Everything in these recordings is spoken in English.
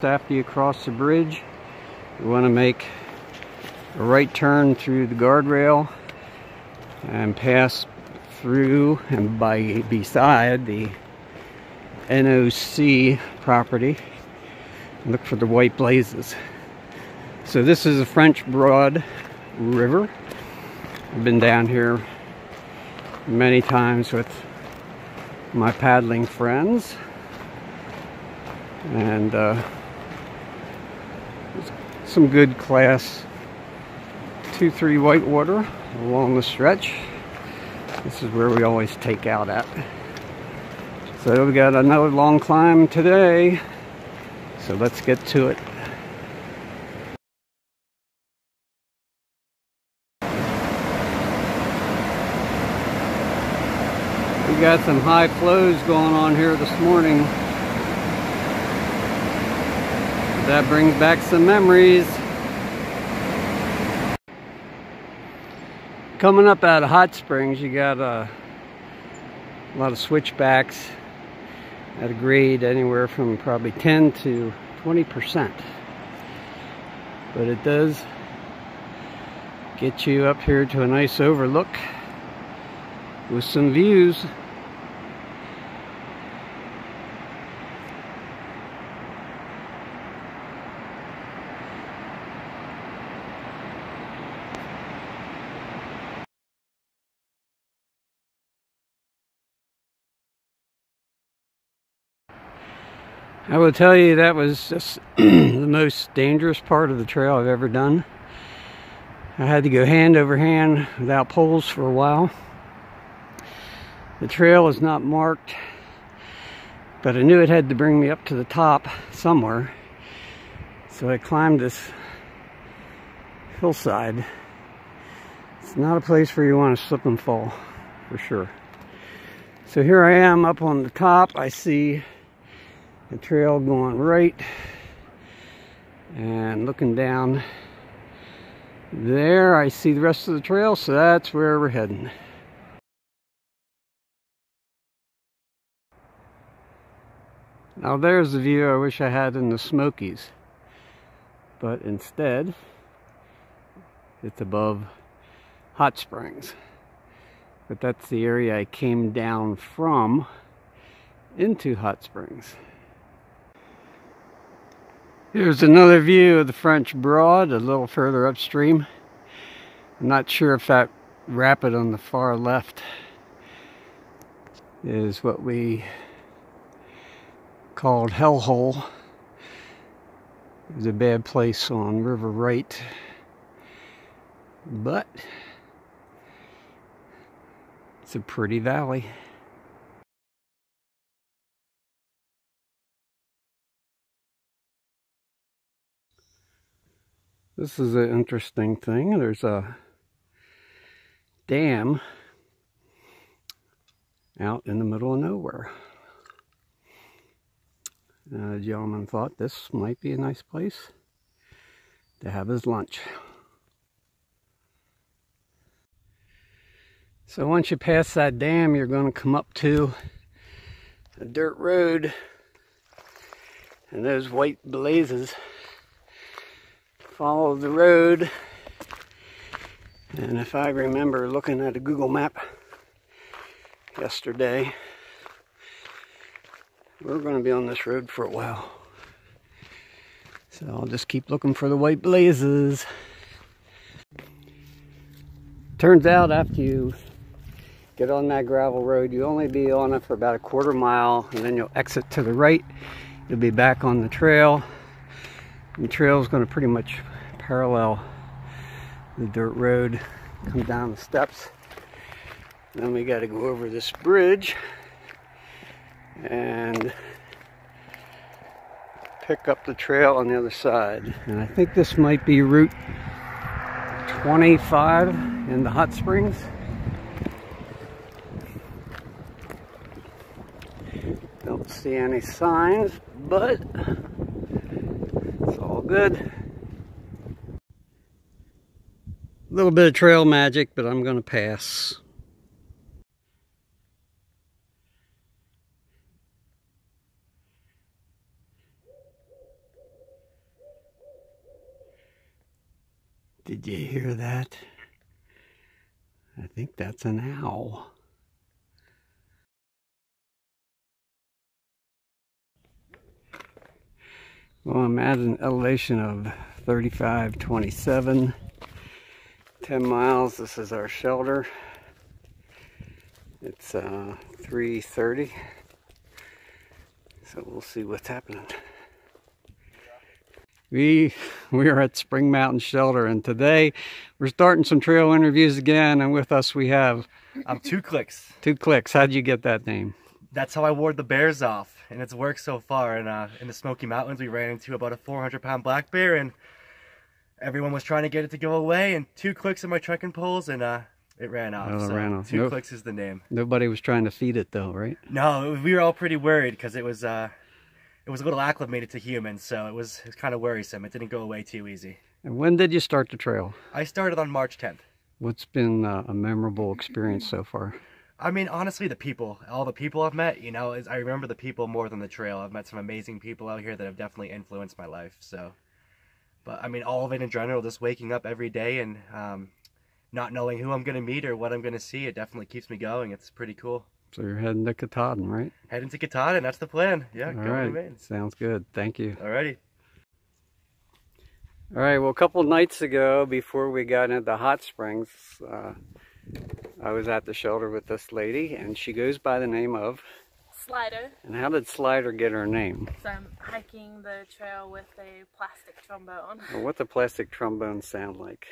After you cross the bridge, you want to make a right turn through the guardrail and pass through and beside the NOC property. Look for the white blazes. So this is the French Broad River. I've been down here many times with my paddling friends, and some good class 2-3 whitewater along the stretch. This is where we always take out at. So we got another long climb today, so let's get to it. We got some high flows going on here this morning. That brings back some memories. Coming up out of Hot Springs, you got a lot of switchbacks at a grade anywhere from probably 10 to 20%. But it does get you up here to a nice overlook with some views. I will tell you, that was just the most dangerous part of the trail I've ever done. I had to go hand over hand without poles for a while. The trail is not marked, but I knew it had to bring me up to the top somewhere. So I climbed this hillside. It's not a place where you want to slip and fall, for sure. So here I am up on the top. I see the trail going right, and looking down there I see the rest of the trail, so that's where we're heading. Now there's the view I wish I had in the Smokies, but instead it's above Hot Springs. But that's the area I came down from into Hot Springs. Here's another view of the French Broad a little further upstream. I'm not sure if that rapid on the far left is what we called Hellhole. It was a bad place on River Right, but it's a pretty valley. This is an interesting thing. There's a dam out in the middle of nowhere. The gentleman thought this might be a nice place to have his lunch. So once you pass that dam, you're going to come up to a dirt road, and those white blazes follow the road. And if I remember looking at a Google map yesterday, we're going to be on this road for a while. So I'll just keep looking for the white blazes. Turns out after you get on that gravel road, you only be on it for about a quarter mile, and then you'll exit to the right. You'll be back on the trail. And the trail is going to pretty much parallel the dirt road, come down the steps. Then we got to go over this bridge and pick up the trail on the other side. And I think this might be Route 25 in the Hot Springs. Don't see any signs, but it's all good. A little bit of trail magic, but I'm going to pass. Did you hear that? I think that's an owl. Well, I'm at an elevation of 3527, 10 miles. This is our shelter. It's 3:30, so we'll see what's happening. We are at Spring Mountain Shelter, and today we're starting some trail interviews again, and with us we have... I'm 2 Clicks. 2 Clicks. How'd you get that name? That's how I ward the bears off, and it's worked so far. And in the Smoky Mountains, we ran into about a 400-pound black bear, and everyone was trying to get it to go away, and 2 clicks in my trekking poles, and it ran off. Oh, so ran off. 2 Clicks is the name. Nobody was trying to feed it though, right? No, we were all pretty worried because it was a little acclimated to humans, so it was kind of worrisome. It didn't go away too easy. And when did you start the trail? I started on March 10th. What's been a memorable experience so far? I mean, honestly, the people. All the people I've met, you know, I remember the people more than the trail. I've met some amazing people out here that have definitely influenced my life, so... But, I mean, all of it in general, just waking up every day and not knowing who I'm going to meet or what I'm going to see, it definitely keeps me going. It's pretty cool. So you're heading to Katahdin, right? Heading to Katahdin, that's the plan. Yeah, all right. Sounds good. Thank you. Alrighty. All right, well, a couple nights ago, before we got into the hot springs, I was at the shelter with this lady, and she goes by the name of... Slider. And how did Slider get her name? So I'm hiking the trail with a plastic trombone. Well, what's a plastic trombone sound like?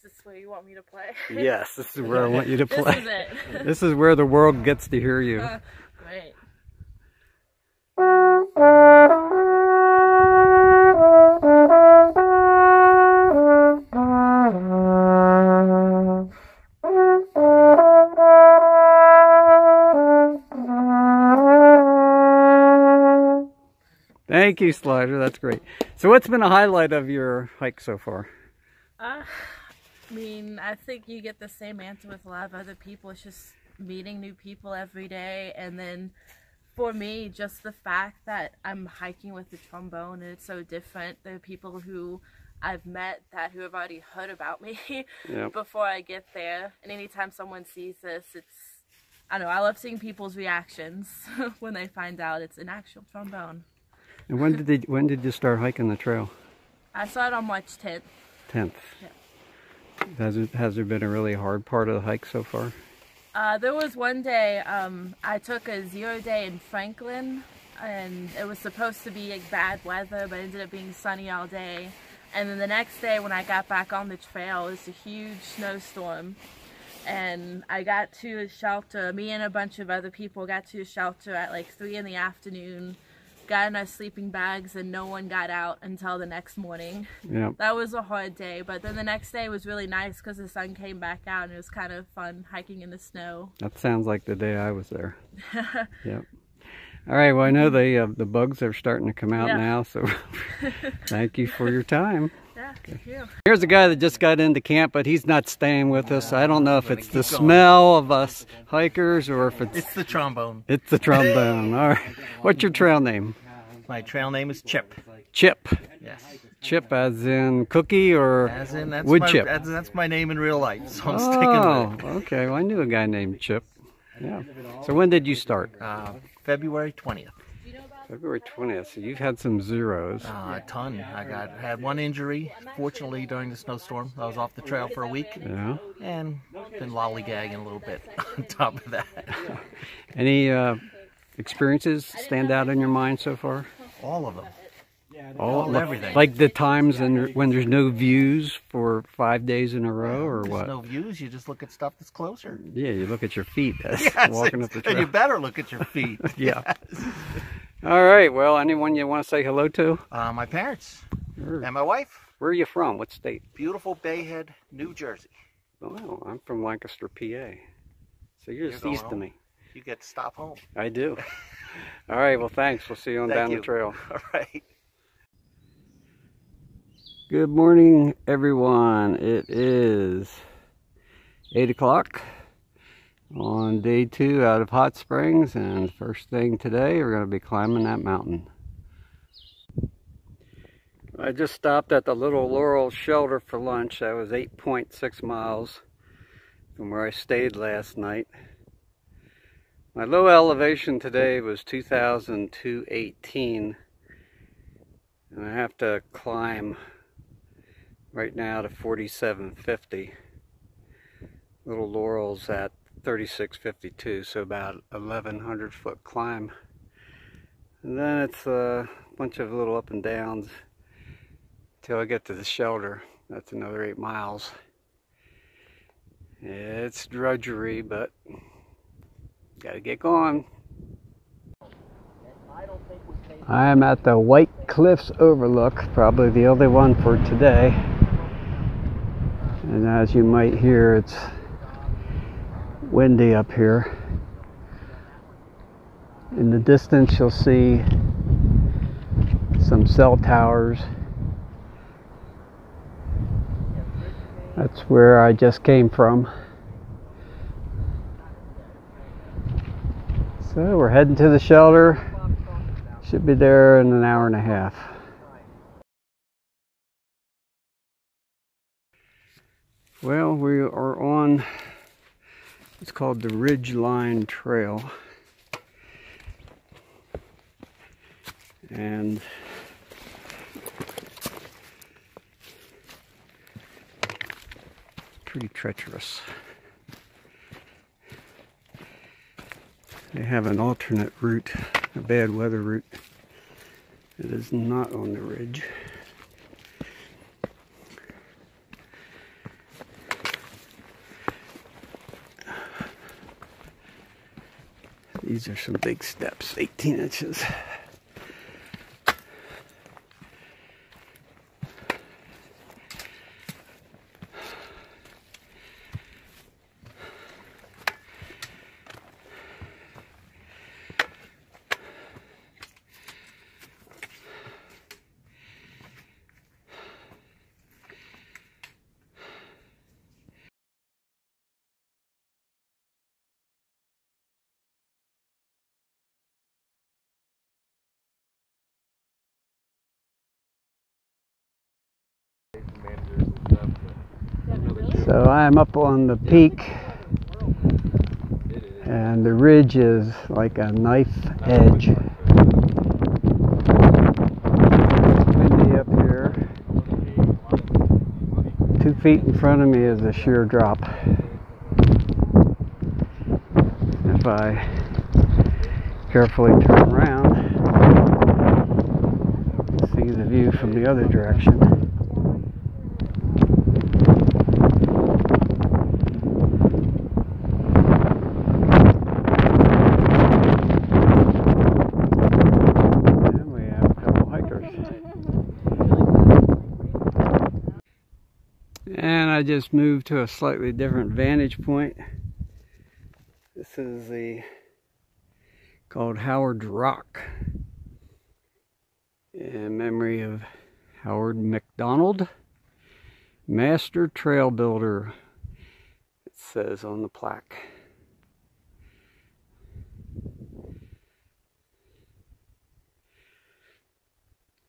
This is where you want me to play. Yes, this is where I want you to play. This is it. This is where the world gets to hear you. Great. Thank you, Slider. That's great. So what's been a highlight of your hike so far? I mean, I think you get the same answer with a lot of other people. It's just meeting new people every day. And then for me, just the fact that I'm hiking with the trombone and it's so different. There are people who I've met who have already heard about me before I get there. And anytime someone sees this, I don't know, I love seeing people's reactions when they find out it's an actual trombone. And when did you start hiking the trail? I started on March 10th. 10th. Yeah. Has there been a really hard part of the hike so far? There was one day I took a 0 day in Franklin, and it was supposed to be like bad weather, but it ended up being sunny all day. And then the next day when I got back on the trail, it was a huge snowstorm. And I got to a shelter, me and a bunch of other people got to a shelter at like 3 in the afternoon. Got in our sleeping bags and no one got out until the next morning. Yep. That was a hard day, but then the next day was really nice because the sun came back out and it was kind of fun hiking in the snow. That sounds like the day I was there. Yep. All right, well, I know the bugs are starting to come out now, so thank you for your time. Yeah, thank you. Here's a guy that just got into camp, but he's not staying with us. I don't know if it's the smell of us hikers or if it's... It's the trombone. It's the trombone. All right. What's your trail name? My trail name is Chip. Chip. Yes. Chip as in cookie or as in, that's wood chip? That's my name in real life, so I'm sticking with it. Okay. Well, I knew a guy named Chip. Yeah. So when did you start? February 20th. February 20th. So you've had some zeros. A ton. I had one injury, fortunately, during the snowstorm. I was off the trail for a week. Yeah. And been lollygagging a little bit on top of that. Any experiences stand out in your mind so far? All of them. All everything. Like the times when there's no views for 5 days in a row, or there's what? No views. You just look at stuff that's closer. Yeah, you look at your feet yes, walking up the trail. You better look at your feet. Yeah. Yes. All right. Well, anyone you want to say hello to? My parents and my wife. Where are you from? What state? Beautiful Bayhead, New Jersey. Oh, I'm from Lancaster, PA. So you're just east of me. You get to stop home. I do. All right. Well, thanks. We'll see you on down the trail. All right. Good morning, everyone. It is 8 o'clock on day 2 out of Hot Springs, and first thing today we're going to be climbing that mountain. I just stopped at the Little Laurel shelter for lunch. That was 8.6 miles from where I stayed last night. My low elevation today was 2,218, and I have to climb right now to 4,750. Little Laurel's at 3,652, so about 1,100 foot climb. And then it's a bunch of little up and downs till I get to the shelter. That's another 8 miles. It's drudgery, but gotta get going. I am at the White Cliffs Overlook, probably the only one for today. And as you might hear, it's windy up here. In the distance you'll see some cell towers. That's where I just came from. So we're heading to the shelter. Should be there in an hour and a half. Well, we are on, it's called the Ridge Line Trail. And pretty treacherous. They have an alternate route, a bad weather route. It is not on the ridge. These are some big steps, 18 inches. So I am up on the peak, and the ridge is like a knife edge. It's windy up here. 2 feet in front of me is a sheer drop. If I carefully turn around, see the view from the other direction. And I just moved to a slightly different vantage point. This is called Howard's Rock, in memory of Howard McDonald, master trail builder, it says on the plaque.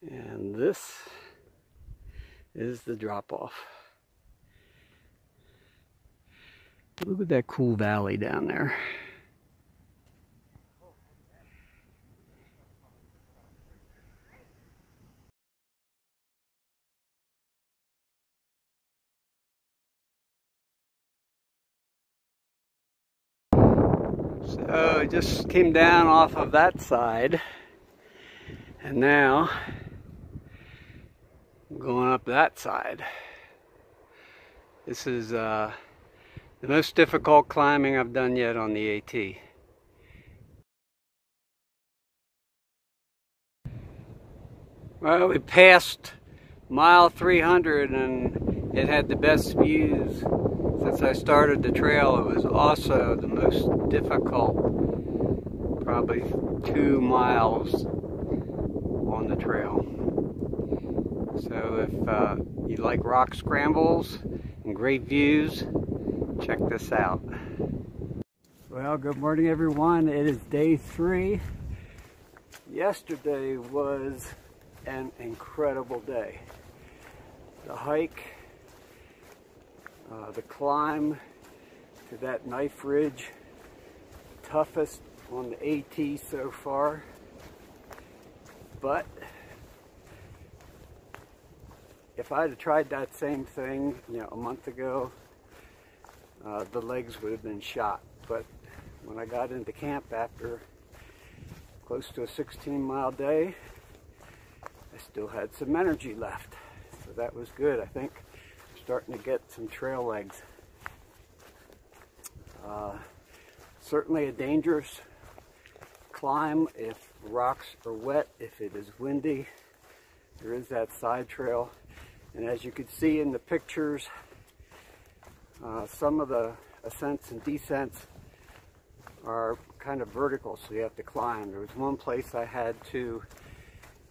And this is the drop-off. Look at that cool valley down there. So I just came down off of that side, and now I'm going up that side. This is the most difficult climbing I've done yet on the AT. Well, we passed mile 300 and it had the best views. Since I started the trail, it was also the most difficult, probably 2 miles on the trail. So if you like rock scrambles and great views, check this out. Well, good morning everyone. It is day 3. Yesterday was an incredible day. The hike, the climb to that knife ridge, toughest on the AT so far, but if I had tried that same thing, a month ago, the legs would have been shot. But when I got into camp after close to a 16-mile day, I still had some energy left. So that was good. I think I'm starting to get some trail legs. Certainly a dangerous climb if rocks are wet, if it is windy. There is that side trail. And as you can see in the pictures, some of the ascents and descents are kind of vertical, so you have to climb. There was one place I had to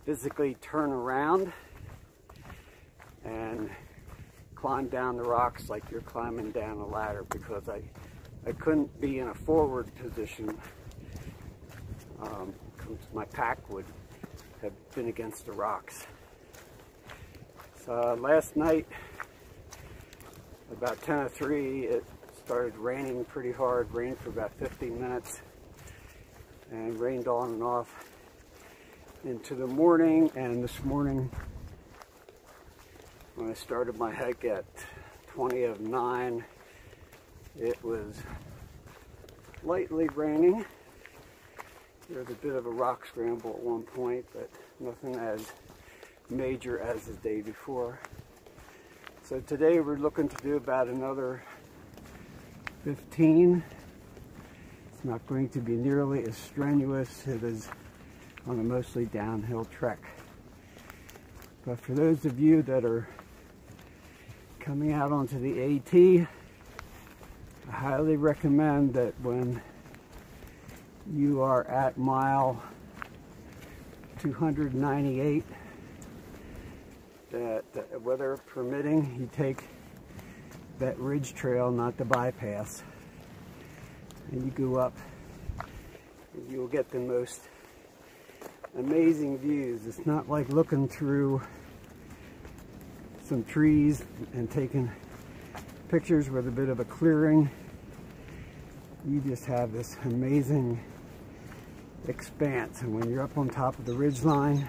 physically turn around and climb down the rocks like you're climbing down a ladder, because I couldn't be in a forward position. My pack would have been against the rocks. So last night, about 10:03, it started raining pretty hard. Rained for about 15 minutes and rained on and off into the morning. And this morning, when I started my hike at 9:20, it was lightly raining. There was a bit of a rock scramble at one point, but nothing as major as the day before. So today we're looking to do about another 15. It's not going to be nearly as strenuous. It is on a mostly downhill trek. But for those of you that are coming out onto the AT, I highly recommend that when you are at mile 298, that weather permitting, you take that ridge trail, not the bypass, and you go up, and you'll get the most amazing views. It's not like looking through some trees and taking pictures with a bit of a clearing. You just have this amazing expanse, and when you're up on top of the ridge line,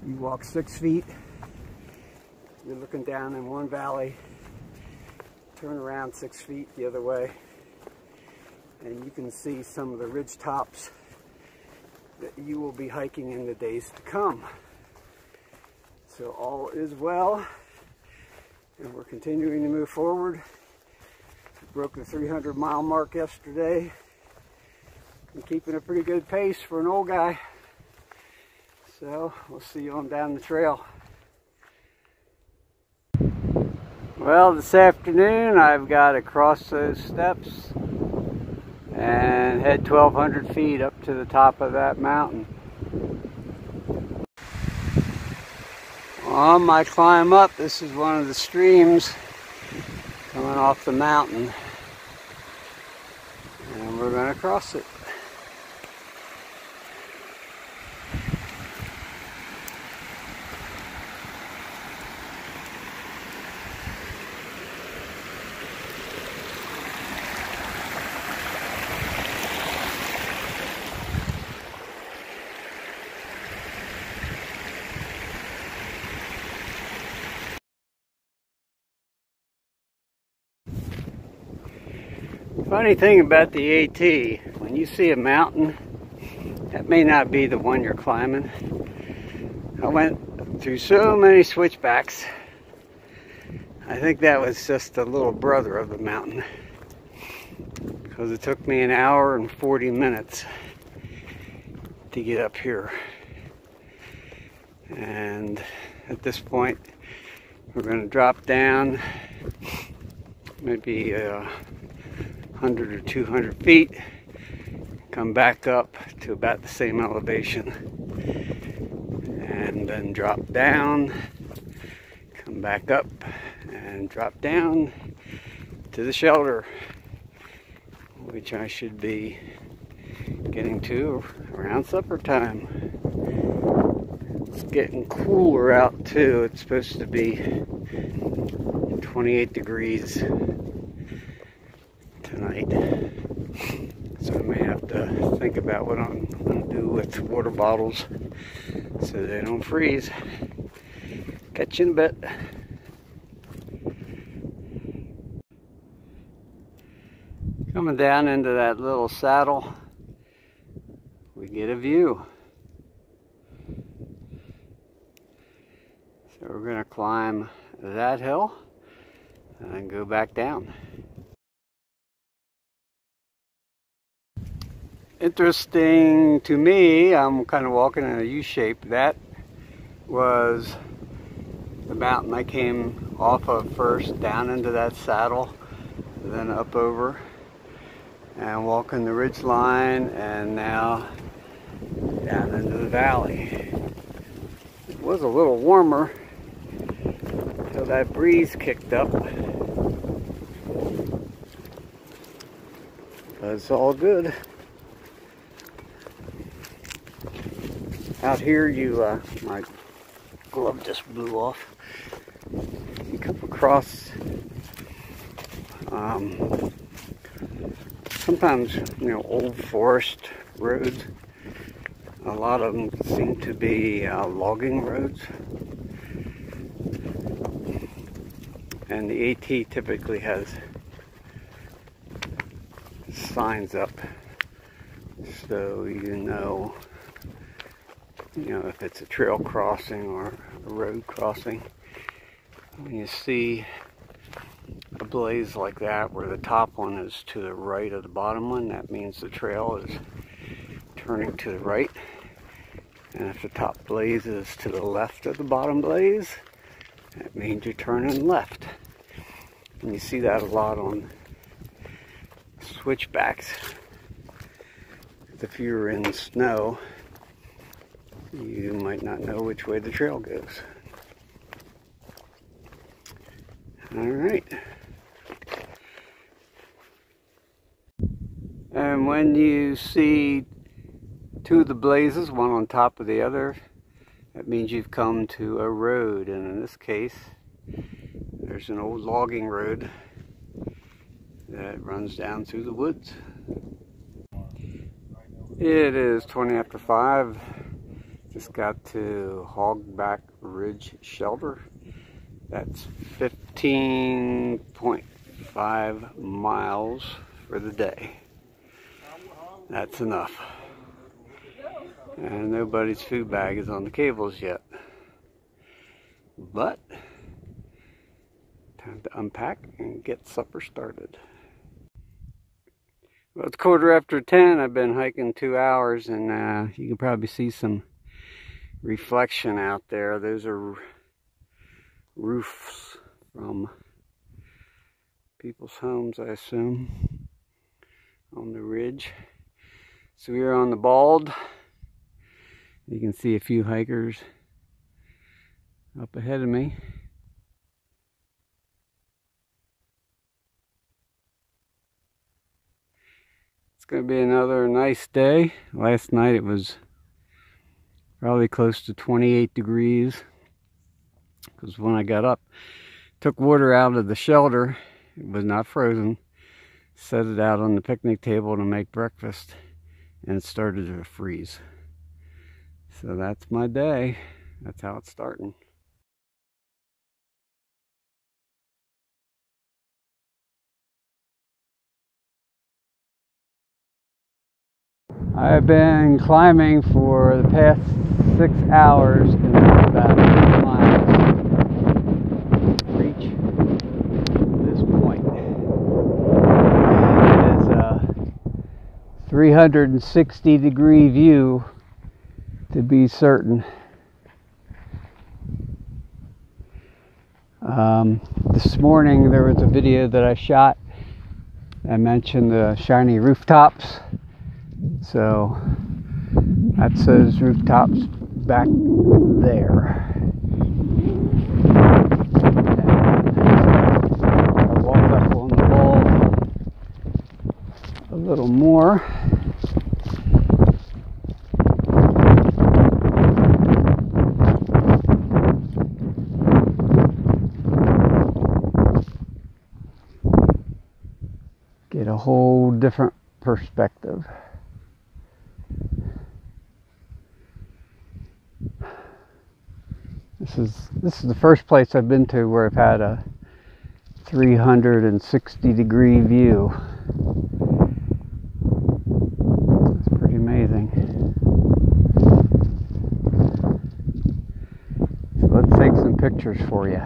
you walk 6 feet, you're looking down in one valley, turn around 6 feet the other way, and you can see some of the ridge tops that you will be hiking in the days to come. So all is well, and we're continuing to move forward. We broke the 300-mile mark yesterday. I'm keeping a pretty good pace for an old guy. So we'll see you on down the trail. Well, this afternoon I've got to cross those steps and head 1,200 feet up to the top of that mountain. On my climb up, this is one of the streams coming off the mountain, and we're going to cross it. Funny thing about the AT, when you see a mountain, that may not be the one you're climbing. I went through so many switchbacks. I think that was just the little brother of the mountain, because it took me 1 hour and 40 minutes to get up here. And at this point, we're going to drop down maybe 100 or 200 feet, come back up to about the same elevation, and then drop down, come back up, and drop down to the shelter, which I should be getting to around supper time. It's getting cooler out too. It's supposed to be 28 degrees tonight. So I may have to think about what I'm going to do with water bottles so they don't freeze. Catch you in a bit. Coming down into that little saddle, we get a view. So we're going to climb that hill and then go back down. Interesting to me, I'm kind of walking in a U shape. That was the mountain I came off of first, down into that saddle, then up over and walking the ridge line, and now down into the valley. It was a little warmer until that breeze kicked up, but it's all good. Out here, my glove just blew off. You come across sometimes, old forest roads. A lot of them seem to be logging roads. And the AT typically has signs up so you know if it's a trail crossing or a road crossing. When you see a blaze like that where the top one is to the right of the bottom one, that means the trail is turning to the right. And if the top blaze is to the left of the bottom blaze, that means you're turning left. And you see that a lot on switchbacks. If you're in snow, you might not know which way the trail goes. All right. And when you see two of the blazes, one on top of the other, that means you've come to a road. And in this case, there's an old logging road that runs down through the woods. It is 20 after 5. Just got to Hogback Ridge Shelter. That's 15.5 miles for the day. That's enough. And nobody's food bag is on the cables yet. But time to unpack and get supper started. Well, it's 10:15. I've been hiking 2 hours, and you can probably see some reflection out there. Those are roofs from people's homes, I assume, on the ridge. So we're on the Bald. You can see a few hikers up ahead of me. It's going to be another nice day. Last night it was probably close to 28 degrees. Because when I got up, took water out of the shelter, it was not frozen, set it out on the picnic table to make breakfast, and it started to freeze. So that's my day. That's how it's starting. I've been climbing for the past 6 hours and about 8 miles to reach this point. And it is a 360-degree view, to be certain. This morning there was a video that I shot. I mentioned the shiny rooftops. So that's those rooftops back there. I walked up on the wall a little more. different perspective. This is the first place I've been to where I've had a 360-degree view. It's pretty amazing. So let's take some pictures for you.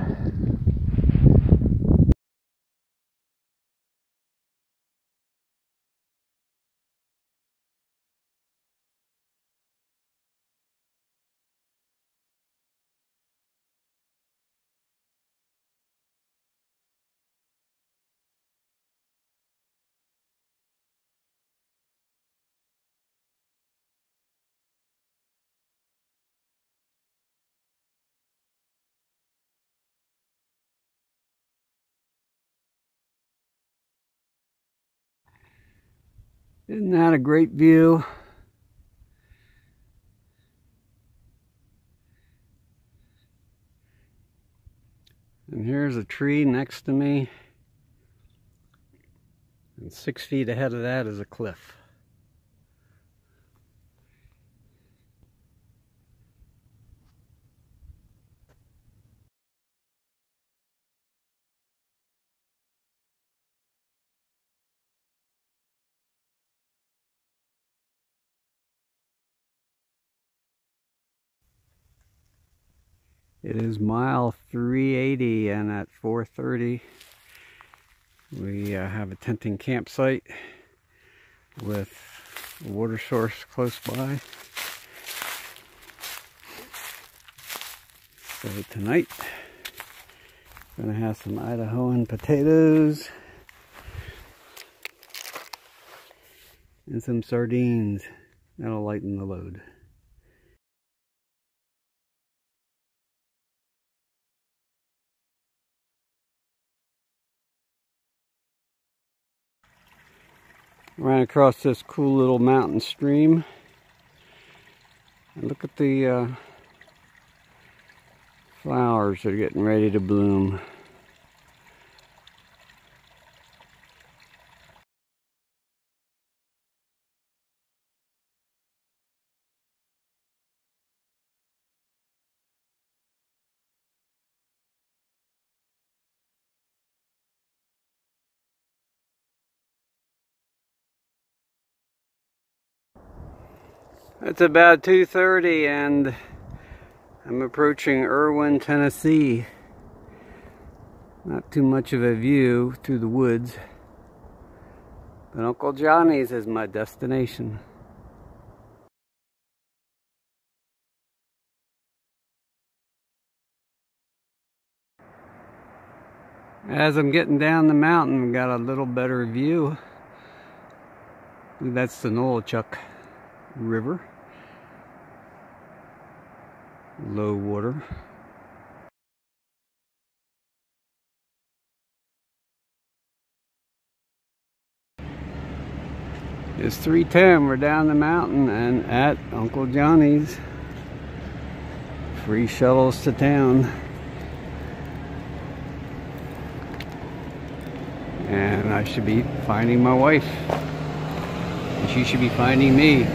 Isn't that a great view? And here's a tree next to me. And 6 feet ahead of that is a cliff. It is mile 380, and at 4:30 we have a tenting campsite with a water source close by. So tonight we're going to have some Idahoan potatoes and some sardines. That'll lighten the load. Ran across this cool little mountain stream, and look at the flowers that are getting ready to bloom. It's about 2:30 and I'm approaching Erwin, Tennessee. Not too much of a view through the woods, but Uncle Johnny's is my destination. As I'm getting down the mountain, got a little better view. That's the Nolechuck River. Low water. It's 3:10. We're down the mountain and at Uncle Johnny's. Free shuttles to town. And I should be finding my wife. And she should be finding me.